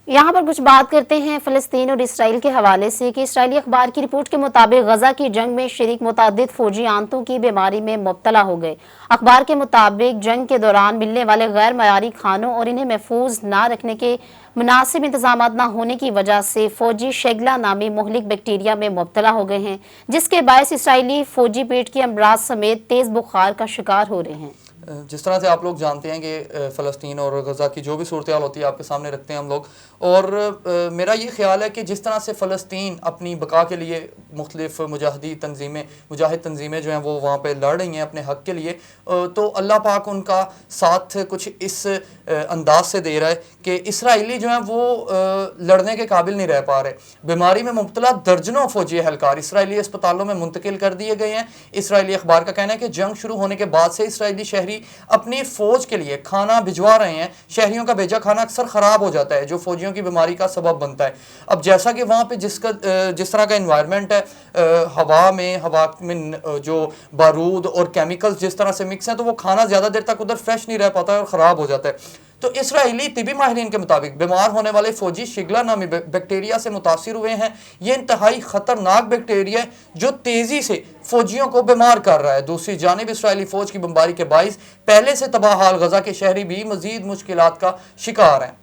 यहाँ पर कुछ बात करते हैं फ़लस्तीन और इसराइल के हवाले से कि इसराइली अखबार की रिपोर्ट के मुताबिक गजा की जंग में शरीक मुतादिद फौजी आंतों की बीमारी में मुब्तला हो गए। अखबार के मुताबिक जंग के दौरान मिलने वाले गैर मयारी खानों और इन्हें महफूज ना रखने के मुनासिब इंतजाम न होने की वजह से फौजी शेगला नामी मुहलिक बैक्टीरिया में मुब्तला हो गए हैं, जिसके बायस इसराइली फौजी पेट के अमराज समेत तेज बुखार का शिकार हो रहे हैं। जिस तरह से आप लोग जानते हैं कि फ़लस्तीन और गज़ा की जो भी सूरत हाल होती है आपके सामने रखते हैं हम लोग। और मेरा ये ख्याल है कि जिस तरह से फ़लस्तीन अपनी बका के लिए मुख्तलिफ़ मुजाहिद तंजीमें जो हैं वो वहाँ पे लड़ रही हैं अपने हक़ के लिए, तो अल्लाह पाक उनका साथ कुछ इस अंदाज से दे रहा है कि इसराइली जो हैं वो लड़ने के काबिल नहीं रह पा रहे। बीमारी में मुब्तला दर्जनों फ़ौजी एहलकार इसराइली अस्पतालों में मुंतकिल कर दिए गए हैं। इसराइली अखबार का कहना है कि जंग शुरू होने के बाद से इसराइली शहरी अपनी फौज के लिए खाना भिजवा रहे हैं। शहरियों का भेजा खाना अक्सर ख़राब हो जाता है, जो फौजियों की बीमारी का सबब बनता है। अब जैसा कि वहाँ पे जिस तरह का इन्वायरमेंट है, हवा में जो बारूद और केमिकल्स जिस तरह से मिक्स हैं, तो वो खाना ज़्यादा देर तक उधर फ्रेश नहीं रह पाता है और ख़राब हो जाता है। तो इसराइली तिबी माहिरीन के मुताबिक बीमार होने वाले फौजी शिगला नामी बैक्टीरिया से मुतासिर हुए हैं। ये इंतहाई ख़तरनाक बैक्टीरिया है जो तेज़ी से फौजियों को बीमार कर रहा है। दूसरी जानिब इसराइली फ़ौज की बमबारी के बाइस पहले से तबाह हाल गजा के शहरी भी मज़ीद मुश्किलात का शिकार हैं।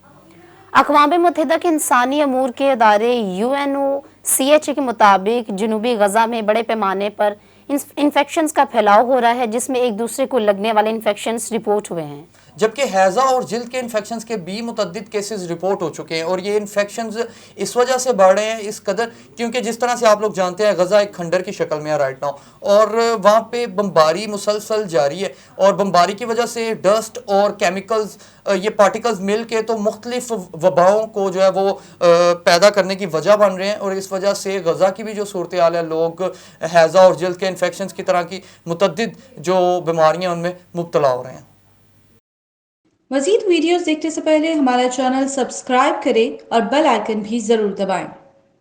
अक़वाम मुत्तहिदा के इंसानी अमूर के अदारे UNOCHA के मुताबिक जनूबी गजा में बड़े पैमाने पर इन्फेक्शंस का फैलाव हो रहा है, जिसमें एक दूसरे को लगने वाले इन्फेक्शंस रिपोर्ट हुए हैं, जबकि हैज़ा और जिल्द के इन्फेक्शंस के भी मुतअद्दिद केसेस रिपोर्ट हो चुके हैं। और ये इन्फेक्शंस इस वजह से बढ़ रहे हैं इस कदर, क्योंकि जिस तरह से आप लोग जानते हैं गज़ा एक खंडर की शक्ल में है राइट नाउ, और वहाँ पे बमबारी मुसलसल जारी है। और बमबारी की वजह से डस्ट और केमिकल्स, ये पार्टिकल्स मिल के तो मुख्तलिफ वबाओं को जो है वो पैदा करने की वजह बन रहे हैं। और इस वजह से गज़ा की भी जो सूरत हाल है, लोग हैज़ा और जिल्द के इन्फेक्शंस की तरह की मुतअद्दिद जो बीमारियाँ उनमें मुब्तला हो रहे हैं। मज़ीद वीडियोज़ देखने से पहले हमारा चैनल सब्सक्राइब करें और बेल आइकन भी ज़रूर दबाएं।